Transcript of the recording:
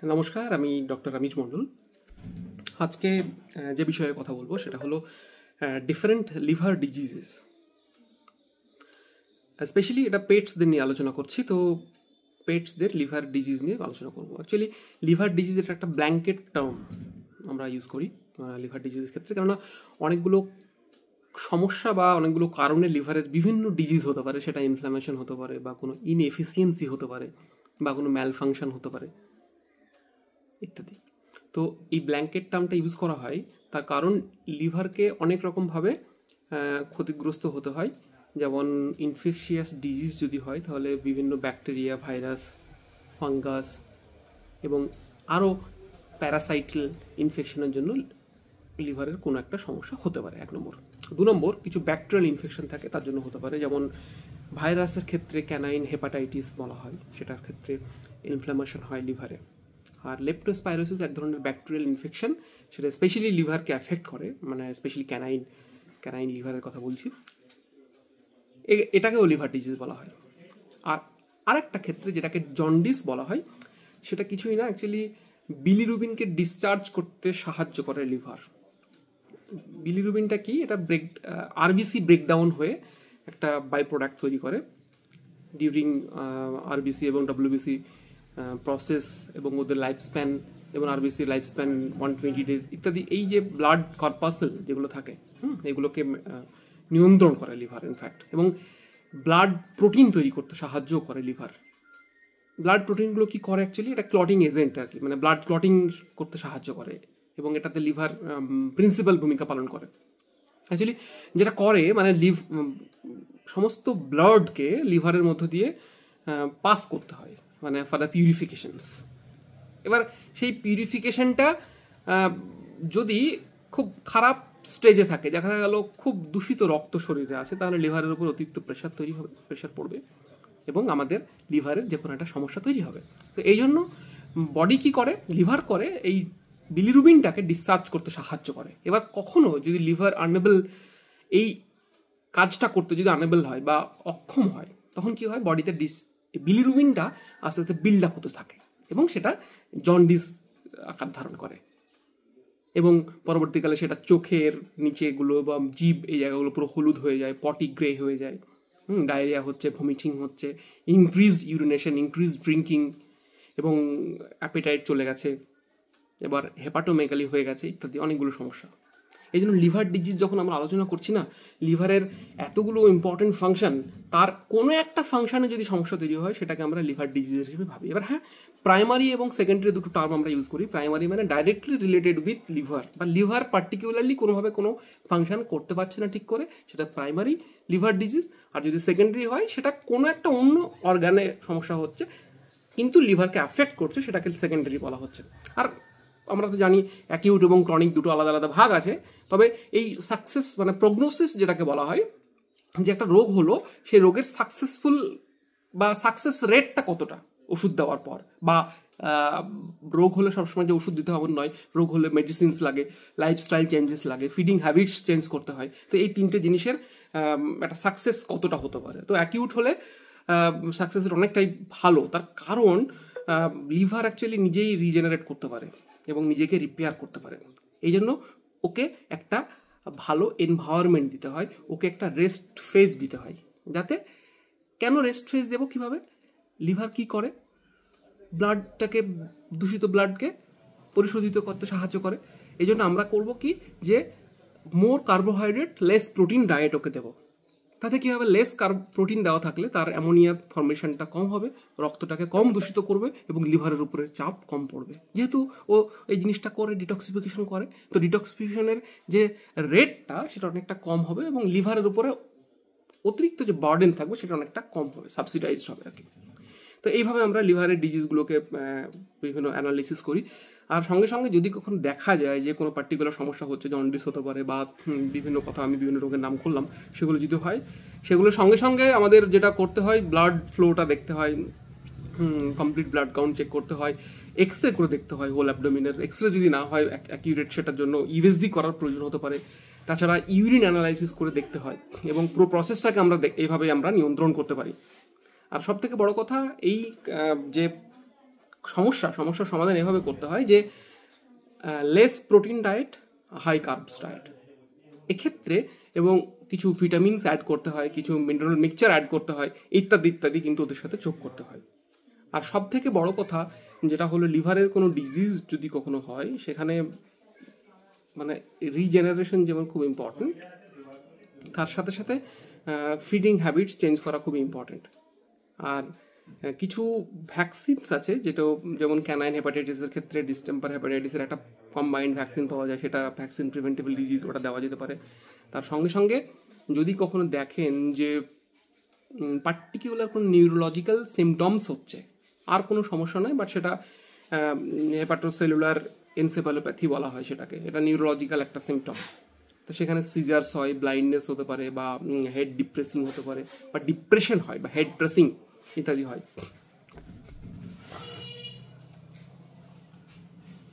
নমস্কার, আমি ডক্টর রামিজ মণ্ডল। আজকে যে বিষয়ে কথা বলবো সেটা হলো ডিফারেন্ট লিভার ডিজিজেস। স্পেশালি এটা পেটসদের নিয়ে আলোচনা করছি। তো পেটসদের লিভার ডিজিজ নিয়ে আলোচনা করবো। অ্যাকচুয়ালি লিভার ডিজিজ এটা একটা ব্ল্যাঙ্কেট টার্ম আমরা ইউজ করি লিভার ডিজিজের ক্ষেত্রে, কেননা অনেকগুলো সমস্যা বা অনেকগুলো কারণে লিভারের বিভিন্ন ডিজিজ হতে পারে। সেটা ইনফ্ল্যামেশন হতে পারে, বা কোনো ইনএফিসিয়েন্সি হতে পারে, বা কোনো ম্যালফাংশন হতে পারে ইত্যাদি। তো এই ব্ল্যাঙ্কেট টার্মটা ইউজ করা হয় তার কারণ লিভারকে অনেক রকমভাবে ক্ষতিগ্রস্ত হতে হয়। যেমন ইনফেকশিয়াস ডিজিজ যদি হয় তাহলে বিভিন্ন ব্যাকটেরিয়া, ভাইরাস, ফাঙ্গাস এবং আরও প্যারাসাইটাল ইনফেকশনের জন্য লিভারের কোনো একটা সমস্যা হতে পারে, 1 নম্বর। 2 নম্বর, কিছু ব্যাকটেরিয়াল ইনফেকশন থাকে তার জন্য হতে পারে। যেমন ভাইরাসের ক্ষেত্রে ক্যানাইন হেপাটাইটিস বলা হয়, সেটার ক্ষেত্রে ইনফ্ল্যামেশন হয় লিভারে। আর লেপ্টোস্পাইরোসিস এক ধরনের ব্যাকটেরিয়াল ইনফেকশন, সেটা স্পেশালি লিভারকে অ্যাফেক্ট করে, মানে স্পেশালি ক্যানাইন লিভারের কথা বলছি। এটাকেও লিভার ডিজিজ বলা হয়। আর আরেকটা ক্ষেত্রে যেটাকে জন্ডিস বলা হয়, সেটা কিছুই না, অ্যাকচুয়ালি বিলিরুবিনকে ডিসচার্জ করতে সাহায্য করে লিভার। বিলিরুবিনটা কি? এটা আরবিসি ব্রেকডাউন হয়ে একটা বাই প্রোডাক্ট তৈরি করে ডিউরিং আরবিসি এবং ডব্লিউবিসি প্রসেস, এবং ওদের লাইফ স্প্যান, এবং আরবিসি লাইফ স্প্যান 120 ডেজ ইত্যাদি। এই যে ব্লাড কর্পাসেল যেগুলো থাকে, এগুলোকে নিয়ন্ত্রণ করে লিভার ইনফ্যাক্ট, এবং ব্লাড প্রোটিন তৈরি করতে সাহায্য করে লিভার। ব্লাড প্রোটিনগুলো কি করে? অ্যাকচুয়ালি এটা ক্লটিং এজেন্ট আর কি, মানে ব্লাড ক্লটিং করতে সাহায্য করে, এবং এটাতে লিভার প্রিন্সিপাল ভূমিকা পালন করে। অ্যাকচুয়ালি যেটা করে, মানে সমস্ত ব্লাডকে লিভারের মধ্য দিয়ে পাস করতে হয়, মানে ফর দ্য পিউরিফিকেশনস। এবার সেই পিউরিফিকেশনটা যদি খুব খারাপ স্টেজে থাকে, দেখা গেল খুব দূষিত রক্ত শরীরে আছে, তাহলে লিভারের উপর অতিরিক্ত প্রেশার পড়বে, এবং আমাদের লিভারের যে কোনো একটা সমস্যা তৈরি হবে। তো এই জন্য বডি কি করে, লিভার করে, এই বিলিরুবিনটাকে ডিসচার্জ করতে সাহায্য করে। এবার কখনো যদি লিভার আনএবল এই কাজটা করতে যদি আনএবল হয় বা অক্ষম হয়, তখন কি হয়, বডিতে বিলিরুবিনটা আস্তে আস্তে বিল্ড আপ হতে থাকে, এবং সেটা জন্ডিস আকার ধারণ করে, এবং পরবর্তীকালে সেটা চোখের নিচেগুলো বা জিভ, এই জায়গাগুলো পুরো হলুদ হয়ে যায়, পটি গ্রে হয়ে যায়, ডায়রিয়া হচ্ছে, ভমিটিং হচ্ছে, ইনক্রিজ ইউরিনেশন, ইনক্রিজ ড্রিঙ্কিং, এবং অ্যাপেটাইট চলে গেছে, এবার হেপাটোমেগালি হয়ে গেছে ইত্যাদি অনেকগুলো সমস্যা। এই জন্য লিভার ডিজিজ যখন আমরা আলোচনা করছি না, লিভারের এতগুলো ইম্পর্টেন্ট ফাংশন, তার কোনো একটা ফাংশনে যদি সমস্যা তৈরি হয়, সেটাকে আমরা লিভার ডিজিজ হিসেবে ভাবি। এবার হ্যাঁ, প্রাইমারি এবং সেকেন্ডারি দুটো টার্ম আমরা ইউজ করি। প্রাইমারি মানে ডাইরেক্টলি রিলেটেড উইথ লিভার, বা লিভার পার্টিকুলারলি কোনোভাবে কোনো ফাংশন করতে পারছে না ঠিক করে, সেটা প্রাইমারি লিভার ডিজিজ। আর যদি সেকেন্ডারি হয়, সেটা কোনো একটা অন্য অর্গানে সমস্যা হচ্ছে কিন্তু লিভারকে অ্যাফেক্ট করছে, সেটাকে সেকেন্ডারি বলা হচ্ছে। আর আমরা তো জানি অ্যাকিউট এবং ক্রনিক দুটো আলাদা আলাদা ভাগ আছে। তবে এই সাকসেস মানে প্রগনোসিস যেটাকে বলা হয়, যে একটা রোগ হলো, সেই রোগের সাকসেসফুল বা সাকসেস রেটটা কতটা ওষুধ দেওয়ার পর, বা রোগ হলে সবসময় যে ওষুধ দিতে হবে নয়, রোগ হলে মেডিসিনস লাগে, লাইফস্টাইল চেঞ্জেস লাগে, ফিডিং হ্যাবিটস চেঞ্জ করতে হয়। তো এই 3টে জিনিসের একটা সাকসেস কতটা হতে পারে। তো অ্যাকিউট হলে সাকসেস রেট অনেকটাই ভালো, তার কারণ লিভার অ্যাকচুয়ালি নিজেই রিজেনারেট করতে পারে এবং নিজেকে রিপেয়ার করতে পারে। এই জন্য ওকে একটা ভালো এনভায়রনমেন্ট দিতে হয়, ওকে একটা রেস্ট ফেজ দিতে হয়। যাতে কেন রেস্ট ফেজ দেবো, কীভাবে? লিভার কি করে, ব্লাডটাকে, দূষিত ব্লাডকে পরিশোধিত করতে সাহায্য করে। এই জন্য আমরা করবো কি, যে মোর কার্বোহাইড্রেট লেস প্রোটিন ডায়েট ওকে দেবো। তাতে কী হবে, লেস প্রোটিন দেওয়া থাকলে তার অ্যামোনিয়া ফর্মেশনটা কম হবে, রক্তটাকে কম দূষিত করবে, এবং লিভারের উপরে চাপ কম পড়বে। যেহেতু ও এই জিনিসটা করে, ডিটক্সিফিকেশন করে, তো ডিটক্সিফিকেশনের যে রেটটা সেটা অনেকটা কম হবে, এবং লিভারের উপরে অতিরিক্ত যে বার্ডেন থাকবে সেটা অনেকটা কম হবে, সাবসিডাইজড হবে আর কি। তো এইভাবে আমরা লিভারের ডিজিজগুলোকে বিভিন্ন অ্যানালিসিস করি। আর সঙ্গে সঙ্গে যদি কখন দেখা যায় যে কোনো পার্টিকুলার সমস্যা হচ্ছে, জন্ডিস হতে পারে, বা বিভিন্ন কথা আমি বিভিন্ন রোগের নাম করলাম, সেগুলো যদি হয়, সেগুলোর সঙ্গে সঙ্গে আমাদের যেটা করতে হয়, ব্লাড ফ্লোটা দেখতে হয়, কমপ্লিট ব্লাড কাউন্ট চেক করতে হয়, এক্স রে করে দেখতে হয় হোল অ্যাবডোমিনের। এক্স রে যদি না হয় অ্যাকিউরেট, সেটার জন্য ইউএসজি করার প্রয়োজন হতে পারে। তাছাড়া ইউরিন অ্যানালাইসিস করে দেখতে হয়, এবং পুরো প্রসেসটাকে আমরা এইভাবে আমরা নিয়ন্ত্রণ করতে পারি। আর সব থেকে বড় কথা, এই যে সমস্যার সমাধান এভাবে করতে হয় যে less protein diet, high carbs diet এক্ষেত্রে, এবং কিছু ভিটামিনস অ্যাড করতে হয়, কিছু মিনারেল মিক্সচার অ্যাড করতে হয়, ইত্যাদি ইত্যাদি কিন্তু ওদের সাথে যোগ করতে হয়। আর সব থেকে বড় কথা যেটা হলো, লিভারের কোনো ডিজিজ যদি কখনো হয়, সেখানে মানে রিজেনারেশন যেমন খুব ইম্পর্টেন্ট, তার সাথে সাথে ফিডিং হ্যাবিটস চেঞ্জ করা খুবই ইম্পর্টেন্ট। আর কিছু ভ্যাকসিনস আছে যেটা, যেমন ক্যানাইন হেপাটাইটিসের ক্ষেত্রে ডিস্টেম্পার হেপাটাইটিসের একটা কম্বাইন্ড ভ্যাকসিন পাওয়া যায়, সেটা ভ্যাকসিন প্রিভেন্টেবল ডিজিজ, ওটা দেওয়া যেতে পারে। তার সঙ্গে সঙ্গে যদি কখনো দেখেন যে পার্টিকুলার কোনো নিউরোলজিক্যাল সিমটমস হচ্ছে, আর কোনো সমস্যা নয়, বাট সেটা হেপাটোসেলুলার এনসেফালোপ্যাথি বলা হয় সেটাকে, এটা নিউরোলজিক্যাল একটা সিমটম, তো সেখানে সিজার্স হয়, ব্লাইন্ডনেস হতে পারে, বা হেড ডিপ্রেসিং হতে পারে, বা ডিপ্রেশন হয়, বা হেড প্রেসিং ইত্যাদি হয়,